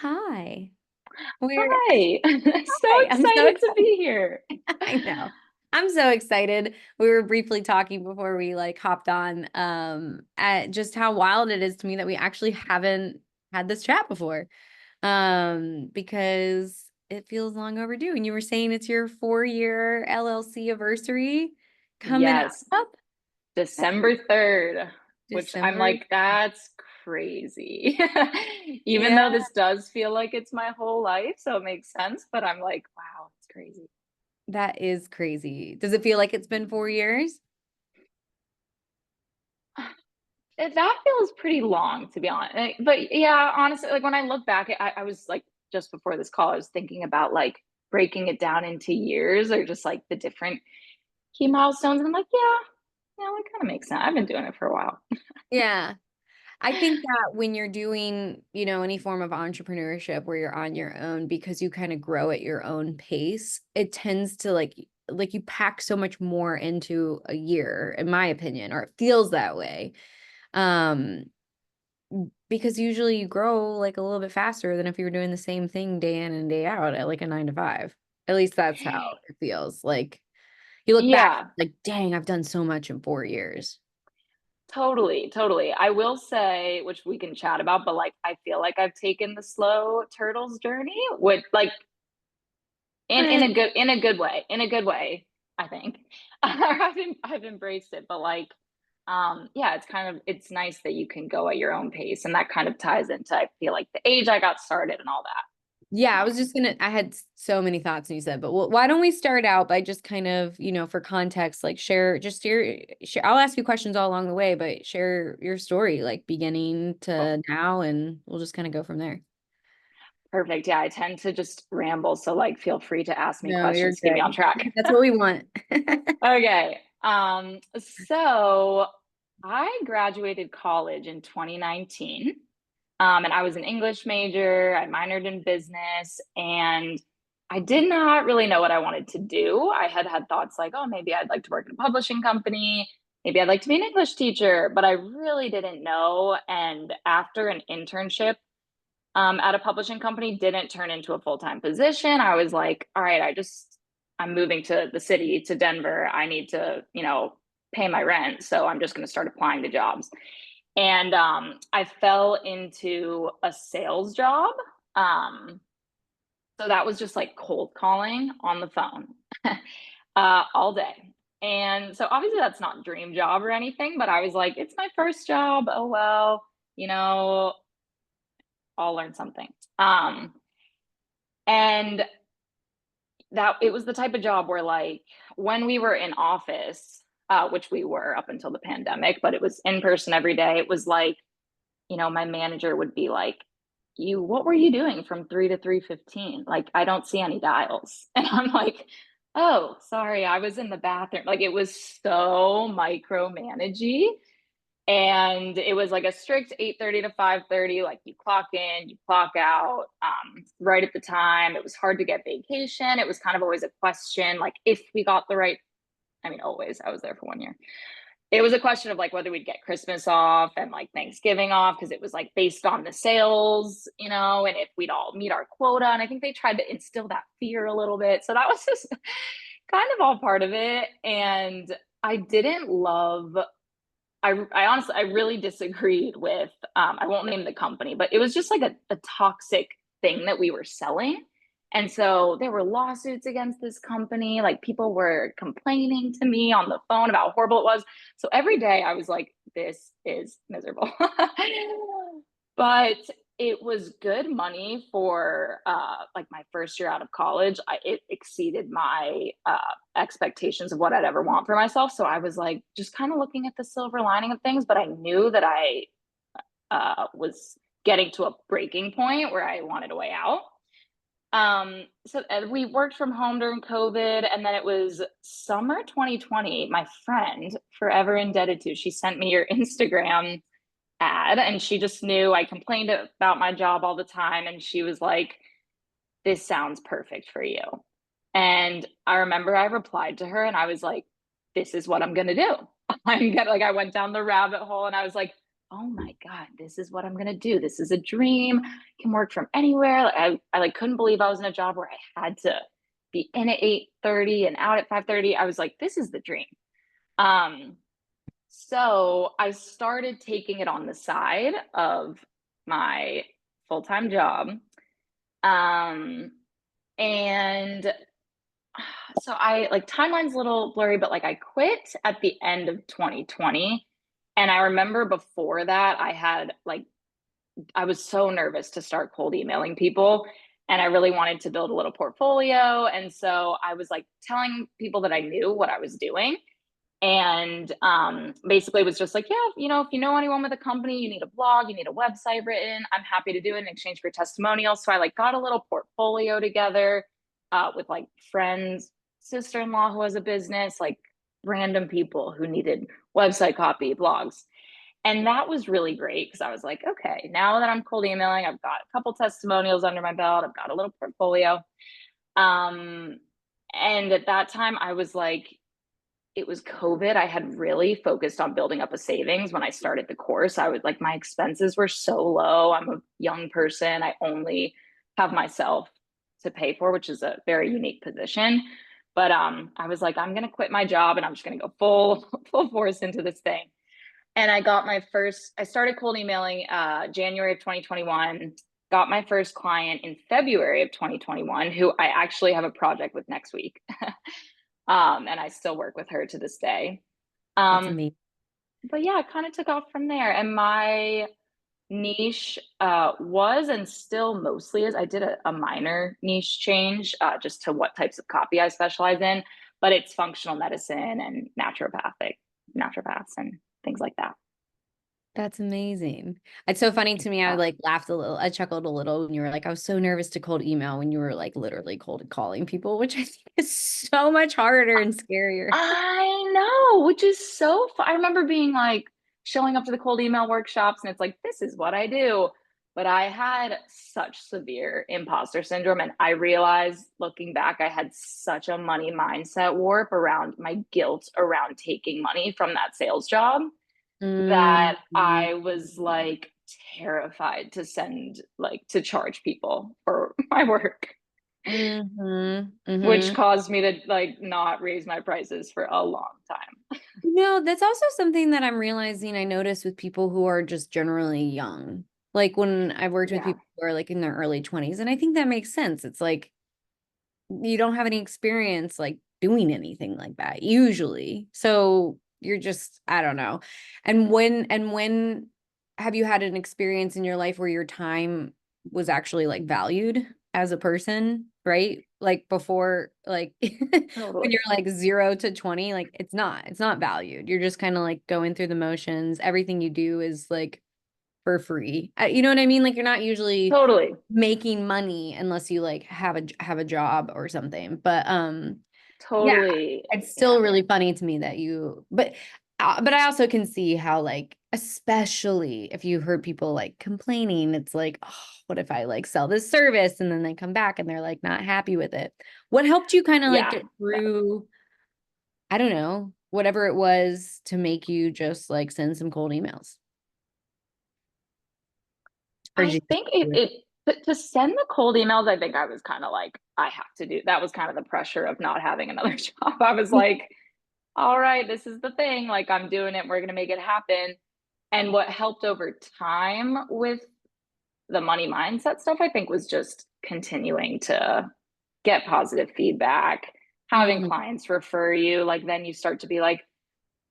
Hi. We're Hi. So Hi. I'm so excited to excited. be here. I know. I'm so excited. We were briefly talking before we hopped on at just how wild it is to me that we actually haven't had this chat before. Because it feels long overdue. And you were saying it's your 4-year LLC anniversary coming Yes, up. That's December 3rd, which I'm December. like, that's crazy. Even Yeah, though this does feel like it's my whole life, so it makes sense, but I'm like, wow, it's crazy. that is crazy. Does it feel like it's been 4 years? That feels pretty long, to be honest. But yeah, honestly, like when I look back, I was like, just before this call, I was thinking about like breaking it down into years or just like the different key milestones. And I'm like, yeah, that kind of makes sense. I've been doing it for a while. Yeah. I think that when you're doing, any form of entrepreneurship where you're on your own because you kind of grow at your own pace, it tends to like you pack so much more into a year, in my opinion, or it feels that way. Um, because usually you grow like a little bit faster than if you were doing the same thing day in and day out at like a 9 to 5. At least that's how it feels. Like you look back, Yeah, like, dang, I've done so much in 4 years. totally, totally. I will say, which we can chat about, but like I feel like I've taken the slow turtles journey with like in a good way, I think. I've embraced it, but like yeah, it's nice that you can go at your own pace and that kind of ties into I feel like the age I got started and all Yeah, I that. was just gonna, I had so many thoughts and you said, but why don't we start out by just kind of, for context, like share, I'll ask you questions all along the way, but share your story, like beginning Cool. to now, and we'll just kind of go from there. Perfect. Yeah, I tend to just ramble, so like feel free to ask me No, you're questions to get me on good. track. That's what we want. Okay. So I graduated college in 2019. And I was an English major. I minored in business, and I did not really know what I wanted to do. I had thoughts like, oh, maybe I'd like to work in a publishing company. Maybe I'd like to be an English teacher, but I really didn't know. And after an internship at a publishing company didn't turn into a full-time position, I was like, all right, I'm moving to the city, to Denver. I need to, pay my rent. So I'm just going to start applying to jobs. And I fell into a sales job. Um, so that was just like cold calling on the phone all day. And so obviously that's not dream job or anything, but I was like, it's my first job. Oh, well, you know, I'll learn something. Um, and that it was the type of job where like when we were in office, which we were up until the pandemic, but it was in person every day. It was like, my manager would be like, what were you doing from 3 to 3:15? Like, I don't see any dials. And I'm like, oh, sorry, I was in the bathroom. Like, it was so micromanagey. And it was like a strict 8:30 to 5:30. Like, you clock in, you clock out right at the time. It was hard to get vacation. It was kind of always a question, like, if we got the right, I mean, always, I was there for 1 year. It was a question of like whether we'd get Christmas off and like Thanksgiving off because it was like based on the sales, and if we'd all meet our quota. And I think they tried to instill that fear a little bit. So that was just kind of all part of it. And I didn't love, I honestly, I really disagreed with, I won't name the company, but it was just like a toxic thing that we were selling. And so there were lawsuits against this company. Like people were complaining to me on the phone about how horrible it was. So every day I was like, this is miserable. But it was good money for like my first year out of college. It exceeded my expectations of what I'd ever want for myself. So I was like just kind of looking at the silver lining of things, but I knew that I was getting to a breaking point where I wanted a way out. So we worked from home during COVID, and then it was summer 2020. My friend, forever indebted to, she sent me your Instagram ad, and she just knew I complained about my job all the time, and she was like, "This sounds perfect for you." And I remember I replied to her, and I was like, "This is what I'm gonna do." I went down the rabbit hole, and I was like, oh my God, this is what I'm gonna do. This is a dream. I can work from anywhere. Like, I like couldn't believe I was in a job where I had to be in at 8:30 and out at 5:30. I was like, this is the dream. Um, so I started taking it on the side of my full-time job. Um, and so I like timeline's a little blurry, but like I quit at the end of 2020. And I remember before that, I was so nervous to start cold emailing people. And I really wanted to build a little portfolio. And so I was like telling people that I knew what I was doing. And basically was just like, yeah, if you know anyone with a company, you need a blog, you need a website written, I'm happy to do it in exchange for testimonials. So I like got a little portfolio together with like friends, sister-in-law who has a business, like random people who needed website copy, blogs. And that was really great because I was like, okay, now that I'm cold emailing, I've got a couple testimonials under my belt, I've got a little portfolio. Um, and at that time, I was like, it was COVID. I had really focused on building up a savings when I started the course. I was like, my expenses were so low. I'm a young person. I only have myself to pay for, which is a very unique position. But I was like, I'm gonna quit my job and I'm just gonna go full force into this thing. And I started cold emailing January of 2021, got my first client in February of 2021, who I actually have a project with next week. And I still work with her to this day. That's Um, amazing. but yeah, it kind of took off from there. And my niche was and still mostly is, I did a minor niche change just to what types of copy I specialize in, but it's functional medicine and naturopaths and things like that. That's amazing. It's so funny to me. I Yeah. like laughed a little. I chuckled a little when you were like, I was so nervous to cold email when you were like literally cold calling people, which I think is so much harder and scarier. I know, which is so fun. I remember being like showing up to the cold email workshops and it's like, this is what I do. But I had such severe imposter syndrome. And I realized looking back, I had such a money mindset warp around my guilt around taking money from that sales job that Mm-hmm. I was like terrified to to charge people for my work, Mm-hmm. which Mm-hmm. caused me to like not raise my prices for a long time. That's also something that I'm realizing I notice with people who are just generally young. Like when I've worked with Yeah, people who are like in their early 20s, and I think that makes sense. It's like you don't have any experience like doing anything like that usually. So you're just, I don't know. And when have you had an experience in your life where your time was actually like valued as a person, right? Like before, like when you're totally. like 0 to 20, like it's not valued. You're just kind of like going through the motions. Everything you do is like for free. You know what I mean? Like you're not usually Totally. making money unless you like have a job or something. But yeah, Totally. it's Yeah. still really funny to me that you but I also can see how like especially if you heard people like complaining, it's like, oh, what if I like sell this service and then they come back and they're like not happy with it? What helped you kind of like Yeah. get Yeah. through, I don't know, whatever it was to make you just like send some cold emails? Or did I you just think do it? to send the cold emails, I think I was kind of like, I have to do that was kind of the pressure of not having another job. I was like, all right, this is the thing. Like I'm doing it. We're gonna make it happen. And what helped over time with the money mindset stuff, I think, was just continuing to get positive feedback, having Mhm. clients refer you. Like then you start to be like,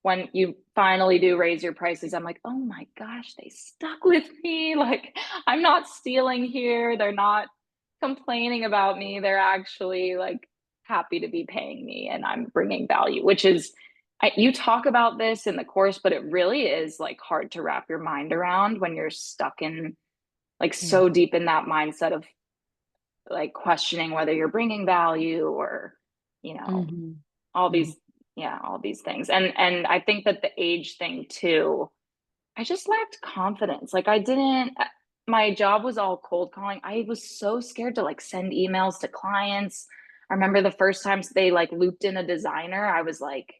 when you finally do raise your prices, I'm like, oh my gosh, they stuck with me. Like, I'm not stealing here. They're not complaining about me. They're actually like happy to be paying me and I'm bringing value, which is, you talk about this in the course, but it really is like hard to wrap your mind around when you're stuck in like Yeah. so deep in that mindset of like questioning whether you're bringing value or, you know, Mhm. all Mhm. these all these things. And I think that the age thing too, I just lacked confidence. Like I didn't my job was all cold calling. I was so scared to like send emails to clients. I remember the first times they like looped in a designer, I was like,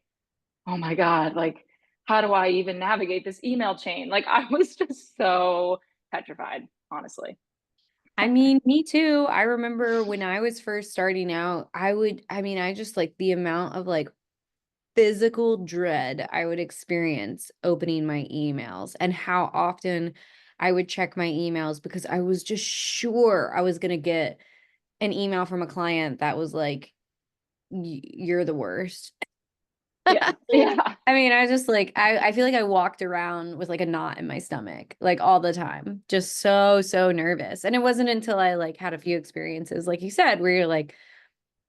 oh my God, like how do I even navigate this email chain? Like I was just so petrified, honestly. I mean, me too. I remember when I was first starting out, I just like the amount of like physical dread I would experience opening my emails and how often I would check my emails because I was just sure I was going to get an email from a client that was like, You're the worst." Yeah. Yeah. I mean, I just like, I feel like I walked around with like a knot in my stomach, like all the time, just so, so nervous. And it wasn't until I like had a few experiences, like you said, where you're like,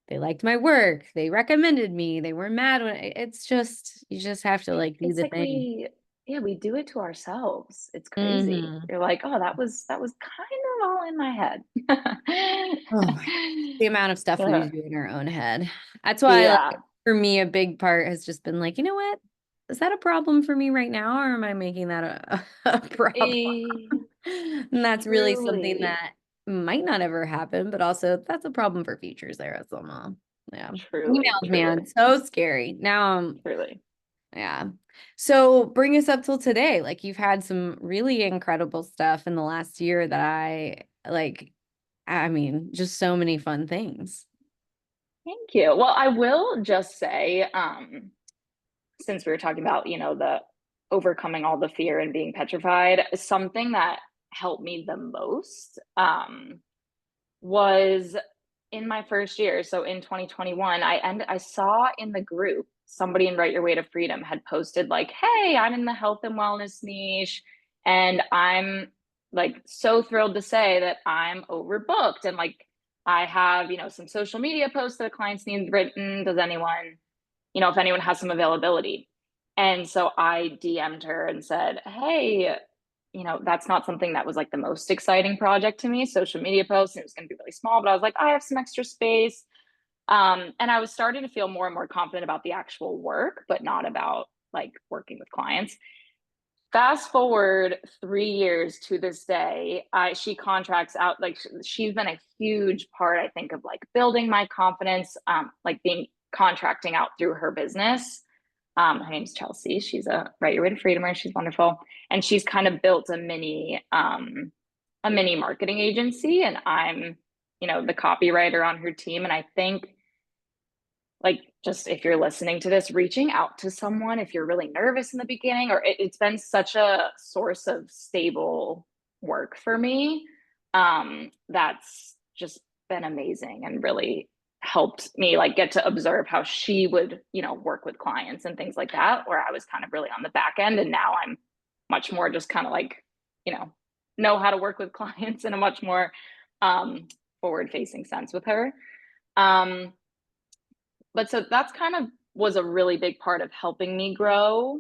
they liked my work, they recommended me, they were mad when it's just, you just have to like do It's the like thing. yeah, we do it to ourselves. It's crazy. Hmm. You're like, oh, that was kind of all in my head. Oh my, the amount of stuff we Uh, do in our own head. That's why, like, yeah. for me, a big part has just been like, you know what? Is that a problem for me right now, or am I making that a problem? Eh, And that's really something truly, that might not ever happen, but also that's a problem for futures there as well. Yeah. truly, Emails, man, truly, so scary. Now, truly. yeah. So bring us up till today. Like you've had some really incredible stuff in the last year that I like. I mean, just so many fun things. Thank you. Well, I will just say, since we were talking about, the overcoming all the fear and being petrified, something that helped me the most, was in my first year. So in 2021, I saw in the group somebody in Write Your Way to Freedom had posted like, "Hey, I'm in the health and wellness niche, and I'm like so thrilled to say that I'm overbooked and like I have some social media posts that clients need written. Does anyone, if anyone has some availability?" And so I DM'd her and said, "Hey, that's not something that was like the most exciting project to me, social media posts, and it was going to be really small, but I was like, I have some extra space." And I was starting to feel more and more confident about the actual work, but not about like working with clients. Fast forward 3 years to this day, she contracts out. Like she's been a huge part, I think, of like building my confidence, like being contracting out through her business. Her name's Chelsea. She's a Write Your Way to Freedomer. She's wonderful, and she's kind of built a mini marketing agency, and I'm the copywriter on her team. And I think like just if you're listening to this, reaching out to someone if you're really nervous in the beginning, or it's been such a source of stable work for me. That's just been amazing and really helped me like get to observe how she would work with clients and things like that, where I was kind of really on the back end, and now I'm much more just kind of like you know how to work with clients in a much more forward facing sense with her. um but so that's kind of was a really big part of helping me grow,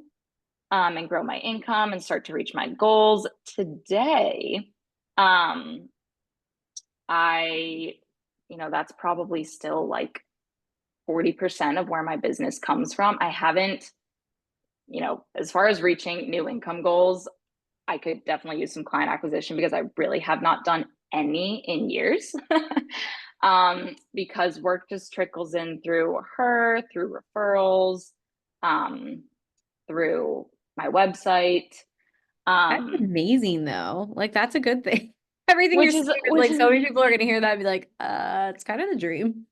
and grow my income and start to reach my goals. Today, um, I, that's probably still like 40% of where my business comes from. I haven't, as far as reaching new income goals, I could definitely use some client acquisition because I really have not done any in years. Because work just trickles in through her, through referrals, um, through my website, That's um, amazing though. Like that's a good thing. Everything you're which saying is is which like so is many people are gonna hear that and be like, it's kind of the dream.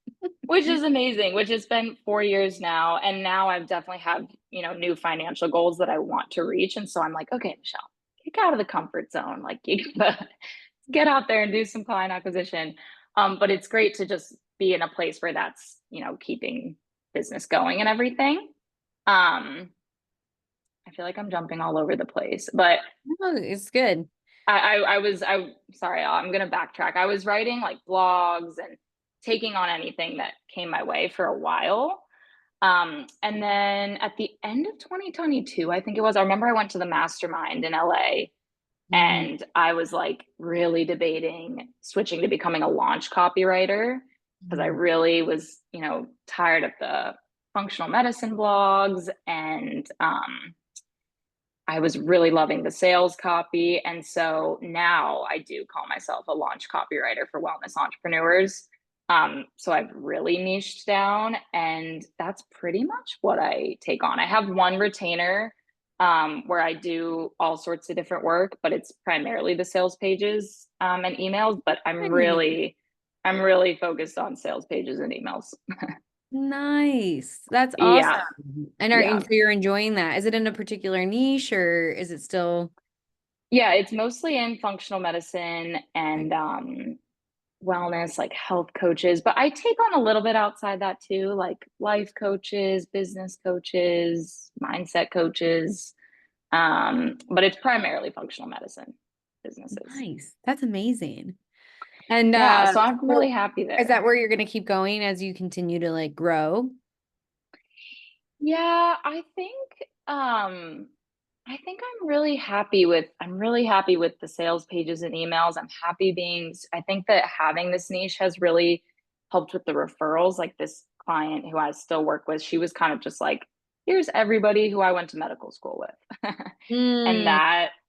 which is amazing. Which has been 4 years now, and now I've definitely have new financial goals that I want to reach, and so I'm like, okay, Michelle, kick out of the comfort zone. Like you gotta get out there and do some client acquisition. But it's great to just be in a place where that's keeping business going and everything. Um, I feel like I'm jumping all over the place, but No, it's good. I sorry, I'm gonna backtrack. I was writing like blogs and taking on anything that came my way for a while. And then at the end of 2022, I think it was, I remember I went to the mastermind in LA, Mhm. and I was like really debating switching to becoming a launch copywriter because I Mhm. really was, tired of the functional medicine blogs, and I was really loving the sales copy. And so now I do call myself a launch copywriter for wellness entrepreneurs. So I've really niched down, and that's pretty much what I take on. I have one retainer where I do all sorts of different work, but it's primarily the sales pages and emails. But I'm really focused on sales pages and emails. Nice. That's Yeah, awesome. And yeah, so you're enjoying that. Is it in a particular niche or is it still yeah. It's mostly in functional medicine like, and wellness, like health coaches, but I take on a little bit outside that too, like life coaches, business coaches, mindset coaches. But it's primarily functional medicine businesses. nice? That's amazing. And Yeah, so I'm really so happy is there. that where you're going to keep going as you continue to like grow? Yeah, I think I'm really happy with the sales pages and emails. I think that having this niche has really helped with the referrals. Like this client who I still work with, she was kind of just like, here's everybody who I went to medical school with. And Mm,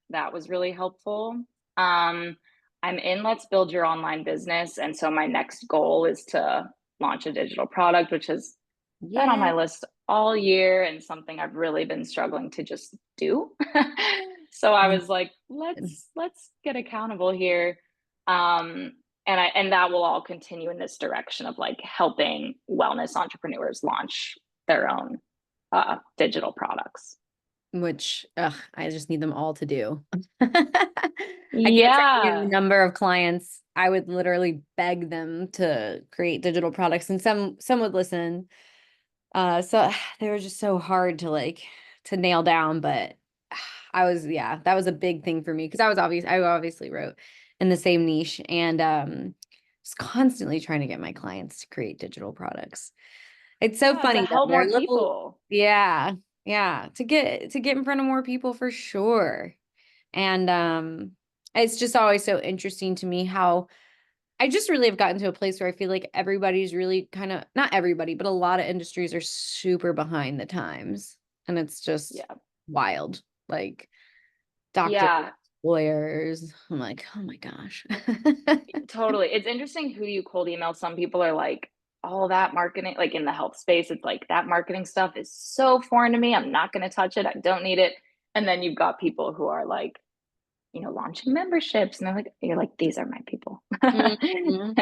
that was really helpful. Um, I'm in Let's Build Your Online Business, and so my next goal is to launch a digital product, which has been on yeah. my list all year and something I've really been struggling to just do. So I was like, let's get accountable here. And that will all continue in this direction of like helping wellness entrepreneurs launch their own digital products. Which I just need them all to do. I can't tell you the Yeah. number of clients I would literally beg them to create digital products, and some would listen. So they were just so hard to like to nail down, but yeah, that was a big thing for me because I obviously wrote in the same niche and was constantly trying to get my clients to create digital products. It's so Yeah, to funny though. help They're more little, people. yeah, yeah, to get in front of more people for sure. And it's just always so interesting to me how I just really have gotten to a place where I feel like everybody's really kind of not everybody, but a lot of industries are super behind the times. And it's just Yeah. wild. Like doctors, Yeah, lawyers. I'm like, oh my gosh. totally. It's interesting who you cold email. Some people are like, all that marketing, like in the health space, it's like that marketing stuff is so foreign to me. I'm not going to touch it. I don't need it. And then you've got people who are like, launching memberships, and you're like, these are my people. Mhm.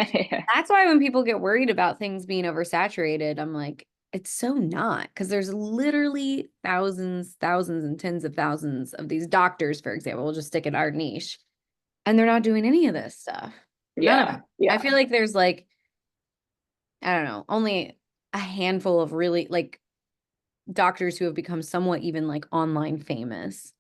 That's why when people get worried about things being oversaturated, I'm like, it's so not because there's literally thousands, and tens of thousands of these doctors, for example, we'll just stick in our niche, and they're not doing any of this stuff. None of Yeah, it. I yeah, feel like there's like, I don't know, only a handful of really like doctors who have become somewhat even like online famous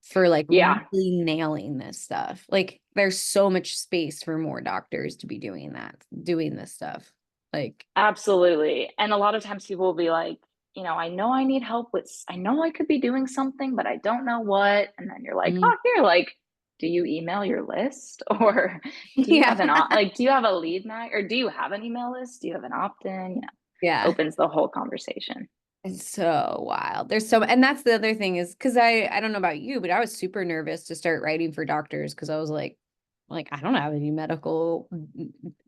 for like yeah. really nailing this stuff. Like there's so much space for more doctors to be doing this stuff. Like, Absolutely. And a lot of times people will be like, I know I need help I know I could be doing something, but I don't know what. And then you're like, mm, oh, here, like, do you email your list? Or yeah. do you have a lead mag, or do you have an email list? Do you have an opt-in? Yeah. Opens the whole conversation. It's so wild. And that's the other thing is because I don't know about you, but I was super nervous to start writing for doctors because I was like I don't have any medical,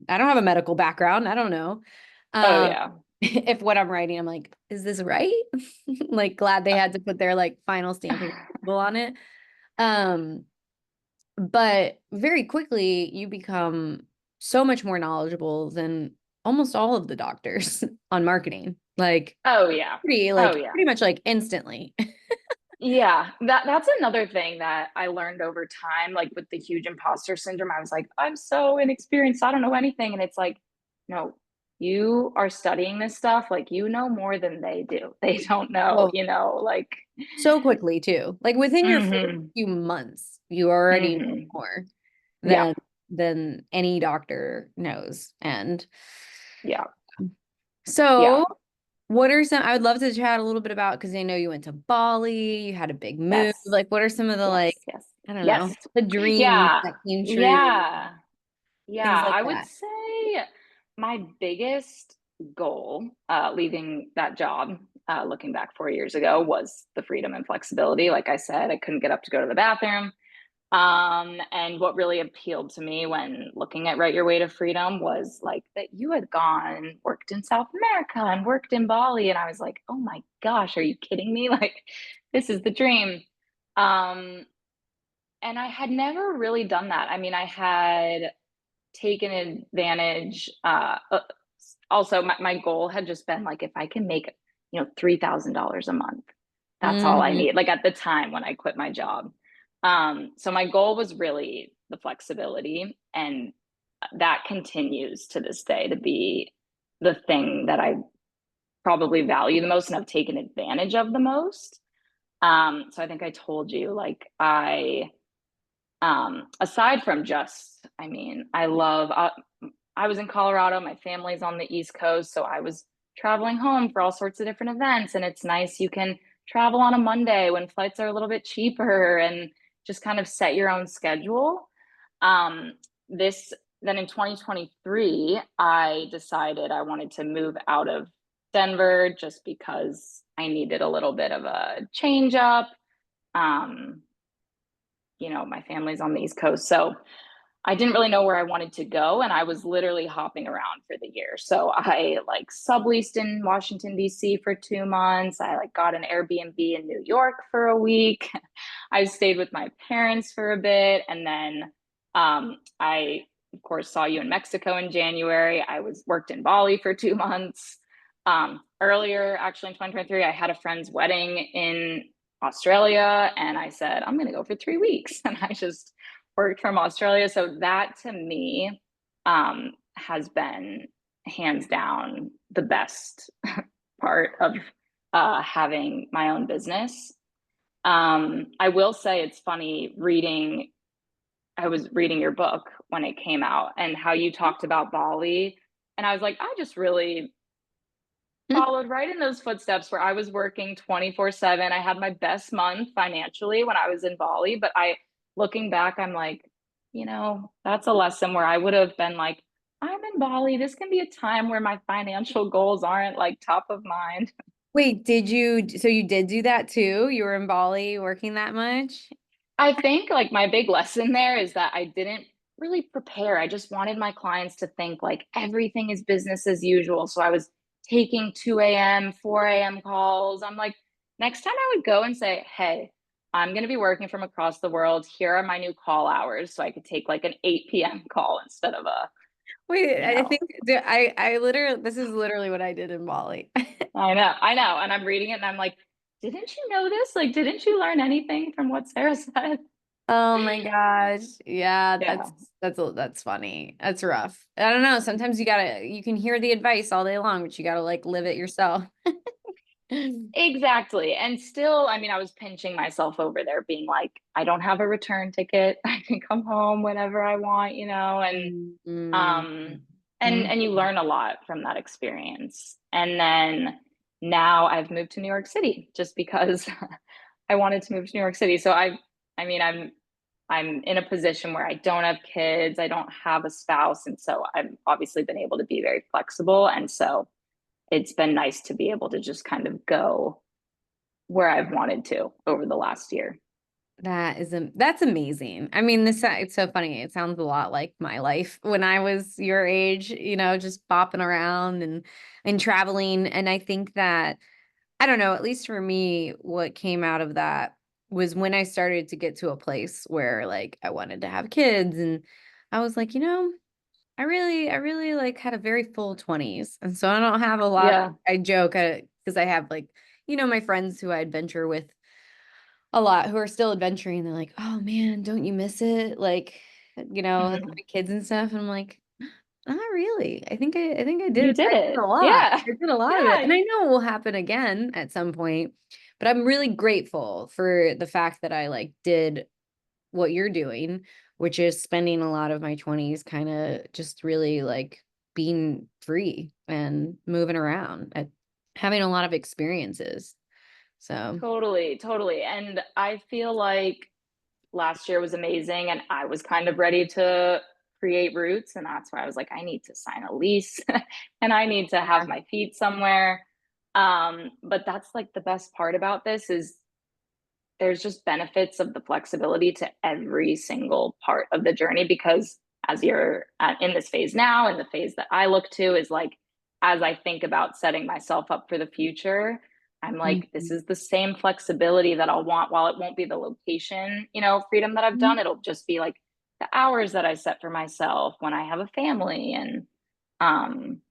I don't have a medical background. I don't know. Oh, Um, yeah. if what I'm writing, I'm like, is this right? Like glad they had to put their like final stamping approval on it. Um, but very quickly you become so much more knowledgeable than almost all of the doctors on marketing. Oh, yeah. Oh, yeah. Pretty much like instantly. Yeah, that's another thing that I learned over time, like with the huge imposter syndrome. I was like, I'm so inexperienced, I don't know anything. And it's like, no, you are studying this stuff, like you know more than they do. They don't know, Well, like so quickly too. Like within your first mm-hmm, few months, you already know mm-hmm. more Yeah, than any doctor knows. And yeah, yeah. so what are some I would love to chat a little bit about because I know you went to Bali, you had a big move. Yes, Like what are some of the yes, like, yes, I don't yes. know, the dreams Yeah, that came true, yeah. things Yeah, like I would that. say my biggest goal leaving that job, looking back 4 years ago, was the freedom and flexibility. Like I said, I couldn't get up to go to the bathroom. And what really appealed to me when looking at Write Your Way to Freedom was like that you had gone, worked in South America and worked in Bali. And I was like, oh my gosh, are you kidding me? Like, this is the dream. Um, and I had never really done that. I mean, I had taken advantage. Also, my goal had just been like, if I can make, $3,000 a month, that's all I Mhm. need. Like at the time when I quit my job. So my goal was really the flexibility, and that continues to this day to be the thing that I probably value the most and have taken advantage of the most. So I think I told you, like, aside from just, I mean, I was in Colorado, my family's on the East Coast, so I was traveling home for all sorts of different events. And it's nice, you can travel on a Monday when flights are a little bit cheaper and just kind of set your own schedule. Um, this then in 2023, I decided I wanted to move out of Denver just because I needed a little bit of a change up. Um, my family's on the East Coast, so I didn't really know where I wanted to go, and I was literally hopping around for the year. So I like subleased in Washington D.C. for 2 months. I like got an Airbnb in New York for a week. I stayed with my parents for a bit, and then I of course saw you in Mexico in January. I was worked in Bali for 2 months. Earlier, actually in 2023, I had a friend's wedding in Australia, and I said I'm going to go for 3 weeks, and I just worked from Australia. So that to me has been hands down the best part of having my own business. I will say it's funny reading, I was reading your book when it came out and how you talked about Bali. And I was like, I just really followed right in those footsteps where I was working 24/7. I had my best month financially when I was in Bali, but looking back, I'm like, that's a lesson where I would have been like, I'm in Bali. This can be a time where my financial goals aren't like top of mind. Wait, so you did do that too? You were in Bali working that much? I think like my big lesson there is that I didn't really prepare. I just wanted my clients to think like everything is business as usual. So I was taking 2 a.m., 4 a.m. calls. I'm like, next time I would go and say, hey, I'm going to be working from across the world. Here are my new call hours. So I could take like an 8 p.m. call instead of a, Wait, you I know, think I literally this is literally what I did in Bali. I know. And I'm reading it and I'm like, didn't you know this? Like, didn't you learn anything from what Sarah said? Oh my gosh. Yeah, Yeah. that's funny. That's rough. I don't know. Sometimes you can hear the advice all day long, but you gotta like live it yourself. Exactly. And still, I mean, I was pinching myself over there, being like, I don't have a return ticket. I can come home whenever I want, Mm, um and you mhm. learn a lot from that experience. And then now I've moved to New York City just because I wanted to move to New York City. So I mean, I'm in a position where I don't have kids, I don't have a spouse, and so I've obviously been able to be very flexible. And so it's been nice to be able to just kind of go where I've wanted to over the last year. That's amazing. I mean, it's so funny. It sounds a lot like my life when I was your age, just bopping around and traveling. And I think that I don't know, at least for me, what came out of that was when I started to get to a place where like I wanted to have kids and I was like, I really like had a very full 20s. And so I don't have a lot Yeah. I joke because I have like, my friends who I adventure with a lot who are still adventuring. They're like, "Oh man, don't you miss it?" Like, having Mhm. kids and stuff. And I'm like, not really. I think I did. You did I did it. a lot. Yeah. I did a lot of it. Yeah. And I know it will happen again at some point. But I'm really grateful for the fact that I like did what you're doing, which is spending a lot of my 20s kind of just really like being free and moving around and having a lot of experiences. So Totally, totally. And I feel like last year was amazing and I was kind of ready to create roots. And that's why I was like, I need to sign a lease and I need to have my feet somewhere. But that's like the best part about this is there's just benefits of the flexibility to every single part of the journey, because as you're in this phase now, and the phase that I look to is like, as I think about setting myself up for the future, I'm like, this Mhm. is the same flexibility that I'll want. While it won't be the location, freedom that I've done, it'll just be like the hours that I set for myself when I have a family. And um,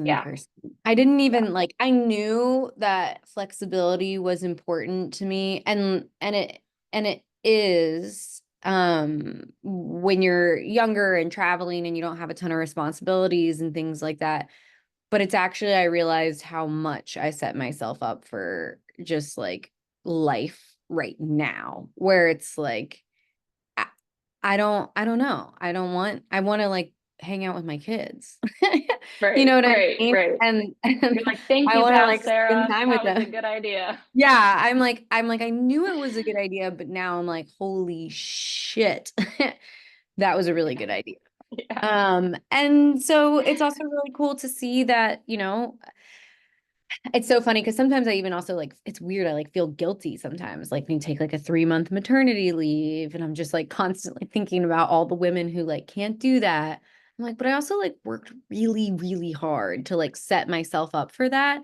yeah, 1000%. I didn't yeah, even like, I knew that flexibility was important to me, and it is when you're younger and traveling and you don't have a ton of responsibilities and things like that. But it's actually, I realized how much I set myself up for just like life right now, where it's like I, I don't know. I want to like hang out with my kids. You right, know what I right, mean? right. And You're like, thank I you, want to past like spend Sarah. time with That was a them. good idea. Yeah, I'm like, I knew it was a good idea, but now I'm like, holy shit. That was a really good idea. Yeah, And so it's also really cool to see that, it's so funny because sometimes I even also like, it's weird. I like feel guilty sometimes, like when you take like a 3 month maternity leave, and I'm just like constantly thinking about all the women who like can't do that. I'm like, but I also like worked really, really hard to like set myself up for that.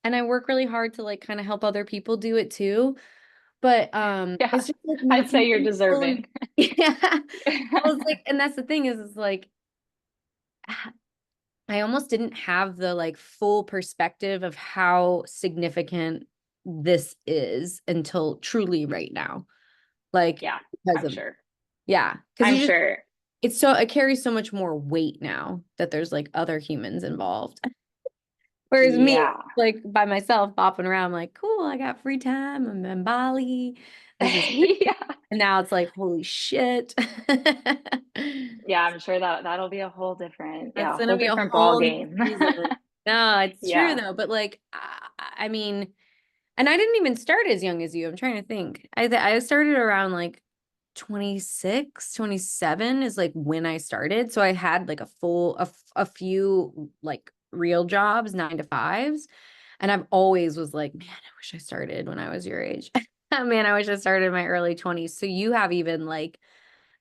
And I work really hard to like kind of help other people do it too. But yeah. it's just like I'd say making you're people, deserving. yeah. Well, it's like, and that's the thing is like I almost didn't have the like full perspective of how significant this is until truly right now. Like Yeah, because I'm of sure. yeah, because I'm you just sure. it carries so much more weight now that there's like other humans involved. Whereas me, Yeah. like by myself bopping around, like, cool, I got free time. I'm in Bali. This is great. Yeah. And now it's like, holy shit. Yeah, I'm sure that that'll be a whole different, That's yeah, a gonna whole be a different ball whole new game. season. No, it's true Yeah. though. But like, I mean, and I didn't even start as young as you. I'm trying to think. I started around like 26, 27 is like when I started. So I had like a few like real jobs, 9 to 5s. And I've always was like, man, I wish I started when I was your age. Man, I wish I started in my early 20s. So you have even like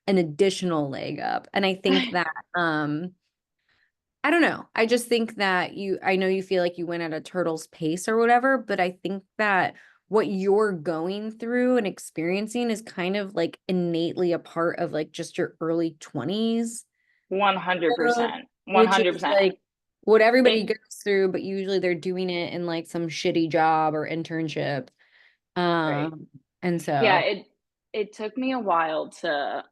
an additional leg up. And I think that I don't know. I just think that I know you feel like you went at a turtle's pace or whatever, but I think that what you're going through and experiencing is kind of like innately a part of like just your early 20s, 100%. which is 100%. like what everybody It, goes through, but usually they're doing it in like some shitty job or internship. right. And Yeah, so, it took me a while to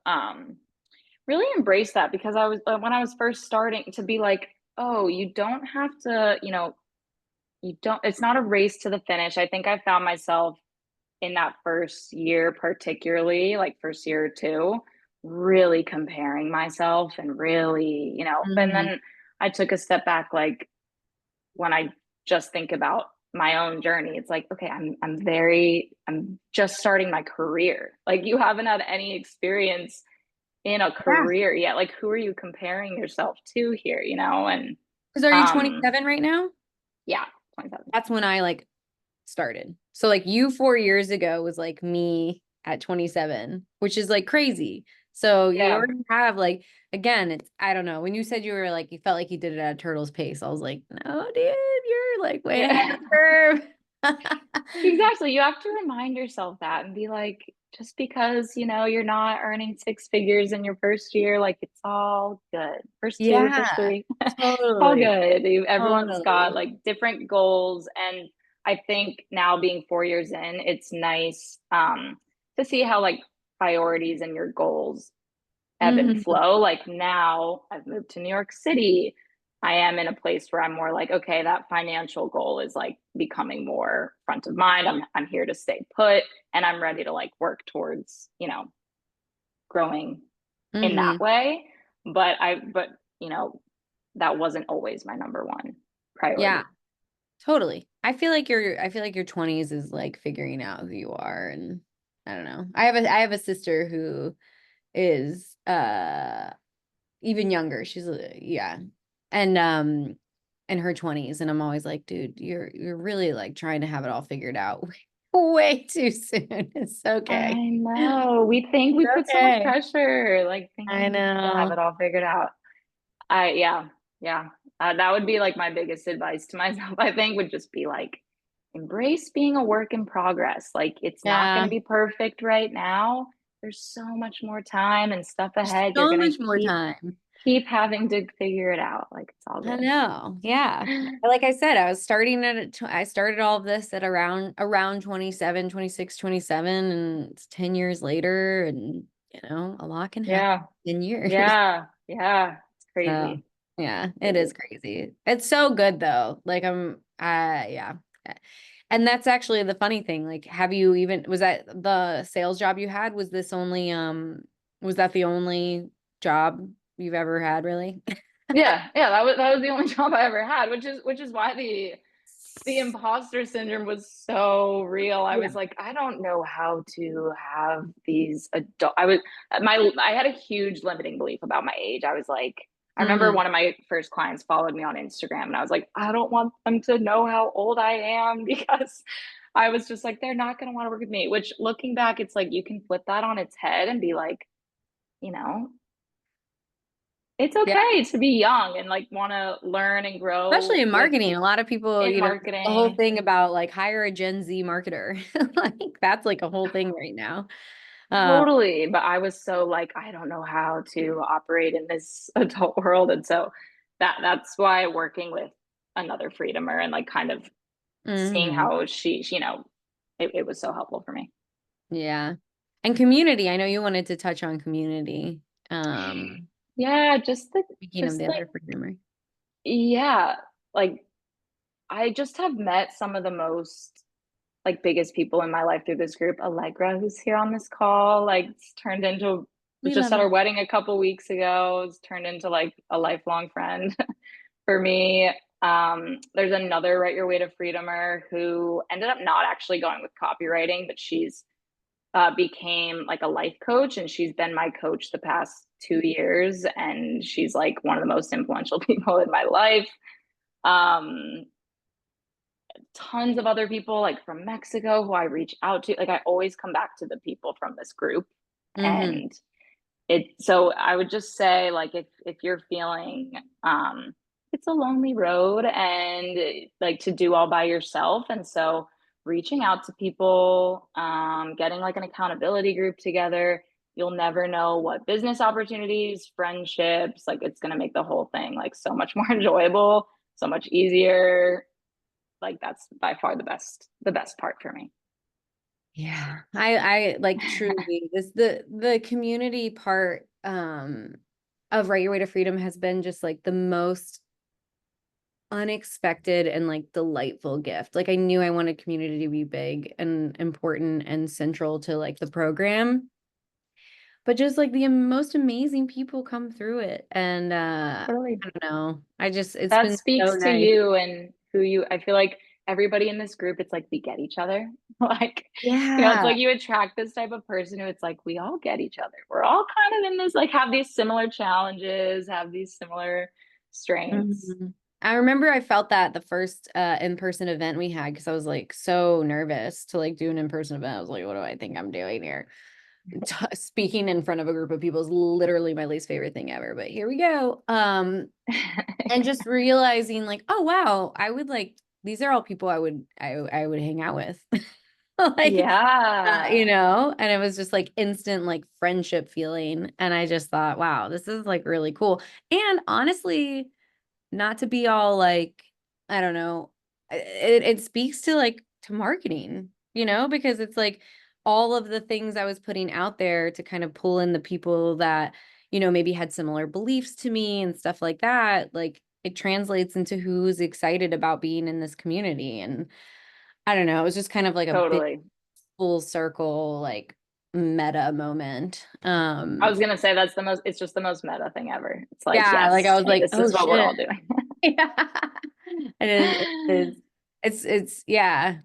really embrace that because I was when I was first starting to be like, oh, you don't have to, you don't, it's not a race to the finish. I think I found myself in that first year, particularly like first year or two, really comparing myself and really, and mhm. then I took a step back, like when I just think about my own journey, it's like, okay, I'm just starting my career. Like you haven't had any experience in a Yeah. career yet. Like who are you comparing yourself to here, And Because are you um 27 right now? yeah, 27. That's when I like started. So like you 4 years ago was like me at 27, which is like crazy. So you Yeah. already have like again, it's I don't know. When you said you were like you felt like you did it at a turtle's pace, I was like, no, dude, you're like way ahead Yeah. of the curve. Exactly. You have to remind yourself that and be like, just because, you're not earning six figures in your first year, like it's all good. First two, first Yeah, three, all totally. good. Everyone's got Totally. like different goals. And I think now being 4 years in, it's nice to see how like priorities and your goals ebb and Mhm. flow. Like now I've moved to New York City. I am in a place where I'm more like, okay, that financial goal is like becoming more front of mind. I'm here to stay put and I'm ready to like work towards, growing in that Mhm. way. But you know, that wasn't always my number one Yeah, priority. totally. I feel like your 20s is like figuring out who you are, and I don't know. I have a sister who is even younger. She's yeah. And in her 20s, and I'm always like, dude, you're really like trying to have it all figured out way too soon. It's I okay. know. We think It's we put so much okay. pressure, like I thinking we need to have know. it all figured out. Yeah, yeah. That would be like my biggest advice to myself, I think, would just be like, embrace being a work in progress. Like it's not going Yeah. to be perfect right now. There's so much more time and stuff There's ahead. You're so going much to more time. keep having to figure it out. Like it's all I good. know. Yeah. Like I said, I started all of this at around 27, 26, 27, and it's 10 years later, and a lot can happen Yeah. in years. Yeah. Yeah. It's So crazy. yeah, it is Crazy. crazy. It's so good though. Like yeah. And that's actually the funny thing. Like, was that the sales job you had? Was that the only job you've ever had, really? Yeah. Yeah. That was the only job I ever had, which is why the imposter syndrome was so real. I Yeah. was like, I don't know how to have these adult. I had a huge limiting belief about my age. I was like, I remember Hmm. one of my first clients followed me on Instagram, and I was like, I don't want them to know how old I am because I was just like, they're not going to want to work with me. Which, looking back, it's like you can flip that on its head and be like, you know, it's Yeah. okay to be young and like want to learn and Especially grow in with marketing, a lot of people, in the whole marketing. thing about like hire a Gen Z marketer. Like that's like a whole thing right now. Um, Totally. But I was so like, I don't know how to operate in this adult world. And so that's why working with another freedomer and like kind of seeing mhm. how it was so helpful for me. Yeah. And community, I know you wanted to touch on community. Um, Yeah, Speaking of just the like other freedomer. yeah, like I just have met some of the most like biggest people in my life through this group. Allegra, who's here on this call, like it's turned into was We just love at it. our wedding a couple weeks ago. It's turned into like a lifelong friend for me. There's another Write Your Way to Freedomer who ended up not actually going with copywriting, but she's became like a life coach, and she's been my coach the past 2 years, and she's like one of the most influential people in my life. Um, Tons of other people like from Mexico who I reach out to. Like I always come back to the people from this group. Hmm. And so I would just say like if you're feeling it's a lonely road and like to do all by yourself. And so reaching out to people, getting like an accountability group together, you'll never know what business opportunities, friendships, like it's going to make the whole thing like so much more enjoyable, so much easier. Like that's by far the best part for me. Yeah. I like truly the community part of Write Your Way to Freedom has been just like the most unexpected and like delightful gift. Like I knew I wanted community to be big and important and central to like the program, but just like the most amazing people come through it. And Totally. I don't know. It's That been so speaks to nice. you and who you, I feel like everybody in this group, it's like we get each other. Like, it's Yeah. like you attract this type of person who it's like we all get each other. We're all kind of in this, like, have these similar challenges, have these similar strengths. Mhm. I remember I felt that the first in-person event we had because I was like so nervous to like do an in-person event. I was like, what do I think I'm doing here? Speaking in front of a group of people is literally my least favorite thing ever, but here we go. And just realizing like, oh wow, I would like these are all people I would hang out with. Like Yeah, and it was just like instant like friendship feeling. And I just thought, wow, this is like really cool. And honestly, not to be all like, I don't know, it speaks to like to marketing, because it's like all of the things I was putting out there to kind of pull in the people that, maybe had similar beliefs to me and stuff like that. Like it translates into who's excited about being in this community. And I don't know, it was just kind of like a big totally. full circle, like meta moment. I was gonna say that's the most, it's just the most meta thing ever. It's like, Yeah, like I yes, was like, this oh is what we're shit. all doing. Yeah. Yeah.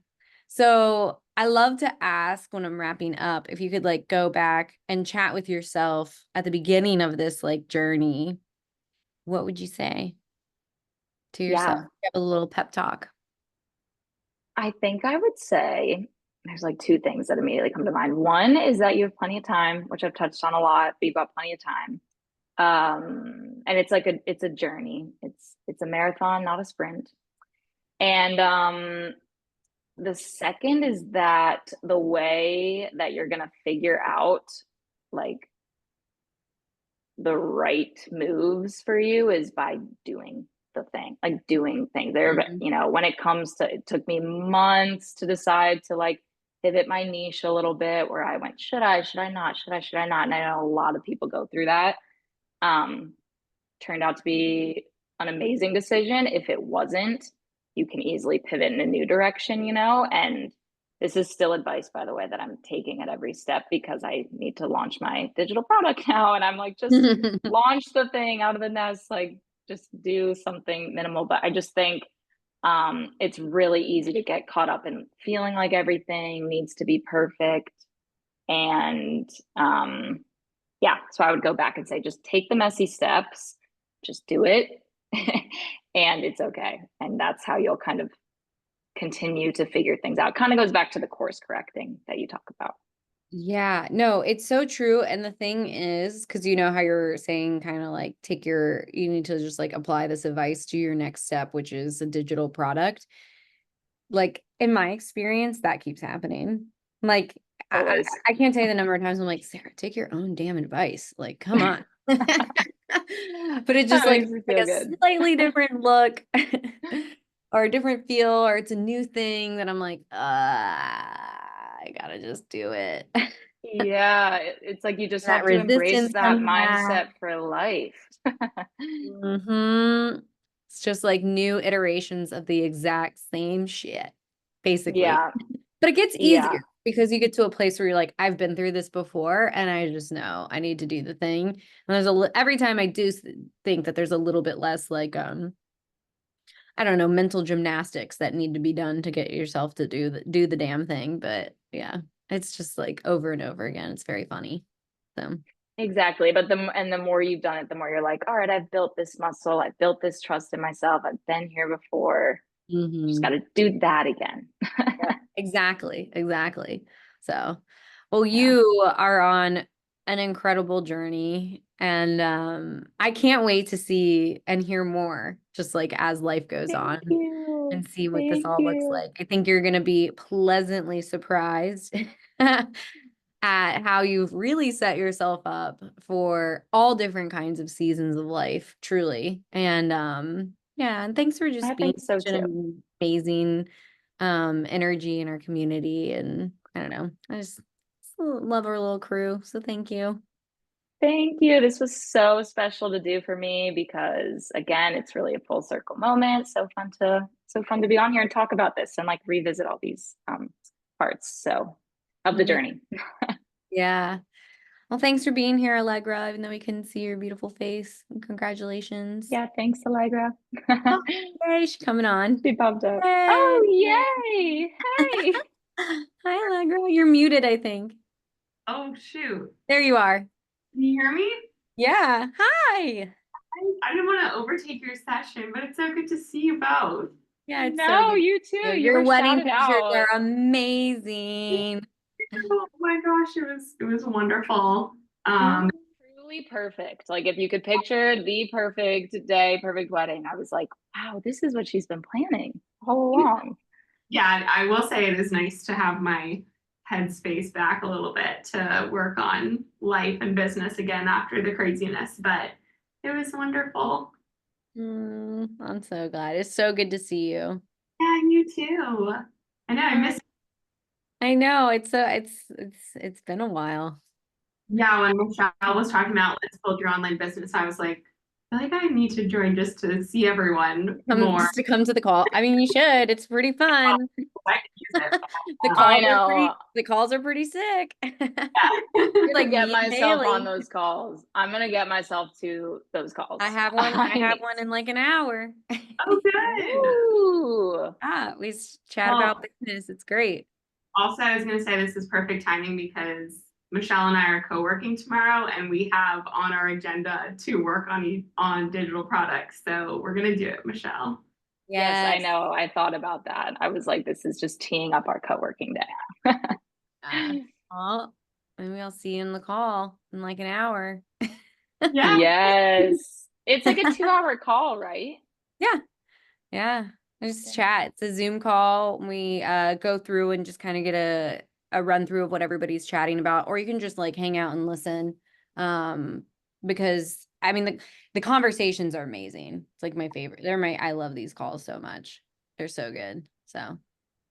So I love to ask when I'm wrapping up if you could like go back and chat with yourself at the beginning of this like journey, what would you say to yourself? Yeah, Have a little pep talk. I think I would say there's like two things that immediately come to mind. One is that you have plenty of time, which I've touched on a lot, but you've got plenty of time. And it's like it's a journey. It's a marathon, not a sprint. And The second is that the way that you're going to figure out like the right moves for you is by doing the thing, like doing things there. Mhm. You know, when it comes to, it took me months to decide to like pivot my niche a little bit where I went, should I not, should I not? And I know a lot of people go through that. Um, Turned out to be an amazing decision. If it wasn't, you can easily pivot in a new direction, you know? And this is still advice, by the way, that I'm taking at every step because I need to launch my digital product now. And I'm like, just launch the thing out of the nest, like just do something minimal. But I just think it's really easy to get caught up in feeling like everything needs to be perfect. And yeah, so I would go back and say, just take the messy steps, just do it, and it's okay. And that's how you'll kind of continue to figure things out. Kind of goes back to the course correcting that you talk about. Yeah, no, it's so true. And the thing is, because you know how you're saying, kind of like you need to just like apply this advice to your next step, which is a digital product. Like in my experience, that keeps happening. Like Always. I can't tell you the number of times I'm like, Sarah, take your own damn advice. Like, come on. But it's just That like makes me like feel a good. slightly different look or a different feel, or it's a new thing that I'm like, I gotta just do it. Yeah, it's like you just That have to embrace resistance that comes back. mindset for life. It's just like new iterations of the exact same shit, basically. Yeah, But it gets yeah, easier because you get to a place where you're like, I've been through this before, and I just know I need to do the thing. And every time I do think that there's a little bit less like I don't know, mental gymnastics that need to be done to get yourself to do the damn thing. But yeah, it's just like over and over again. It's very funny. So. exactly. But the more you've done it, the more you're like, all right, I've built this muscle, I've built this trust in myself, I've been here before. Just got Mhm. to do that again. Yeah, exactly, exactly. So, well, Yeah. you are on an incredible journey, and I can't wait to see and hear more, just like as life goes Thank on, you. and see what this Thank all looks you. like. I think you're going to be pleasantly surprised at how you've really set yourself up for all different kinds of seasons of life, truly. And yeah, and thanks for I just being think so such too. an amazing energy in our community. And I don't know, I just love our little crew. So thank you. Thank you. This was so special to do for me because again, it's really a full circle moment. So fun to be on here and talk about this and like revisit all these parts so of the Yeah. journey. Yeah. Well, thanks for being here, Allegra, even though we couldn't see your beautiful face. And congratulations. Yeah, thanks, Allegra. Oh, yay, she's coming on. She popped up. Hey. Oh, yay. Hey. Hi, Allegra. You're muted, I think. Oh, shoot. There you are. Can you hear me? Yeah. Hi. I didn't want to overtake your session, but it's so good to see you both. Yeah, it's so No, good. you To see too. you. You Your were wedding shouted pictures out. are amazing. Oh my gosh, it was wonderful. It Um, was truly perfect. Like if you could picture the perfect day, perfect wedding, I was like, wow, this is what she's been planning all along. yeah, I will say it is nice to have my headspace back a little bit to work on life and business again after the craziness, but it was wonderful. I'm so glad. It's so good to see you. Yeah, you too. I know I Uh, miss. I know it's been a while. Yeah, when Michelle was talking about let's build your online business, I was like, I feel like I need to join just to see everyone Come more. just to come to the call. I mean, you should. It's pretty fun. I can use it. I know. The calls are pretty sick. Yeah. You're To like get me and myself on Haley. those calls. I'm gonna get myself to those I calls. have one. I I have need. one in like an hour. Oh, good. Ooh. Chat about Well, business. It's great. also, I was going to say this is perfect timing because Michelle and I are co-working tomorrow, and we have on our agenda to work on digital products. So we're going to do it, Michelle. Yes, I Yes. know. I thought about that. I was like, this is just teeing up our co-working day. Well, maybe I'll see you in the call in like an hour. Yeah. Yes. It's like a 2 hour call, right? Yeah. Yeah. Just chat. It's a Zoom call. We go through and just kind of get a run through of what everybody's chatting about, or you can just like hang out and listen. Because I mean the conversations are amazing. It's like my favorite. I love these calls so much. They're so good. So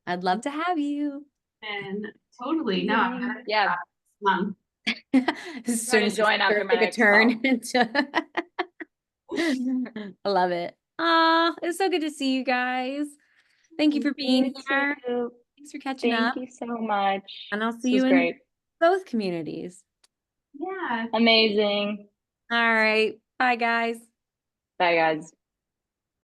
I'd love to have you. And totally, no, I'm gonna Yeah. month. As Try soon to as join after my took a next turn call. into I love it. It's so good to see you guys. Thank you for being You here. too. Thanks for catching Thank up. you so much. And I'll This see was you in great. both communities. Yeah. Amazing. All right. Bye, guys. Bye, guys.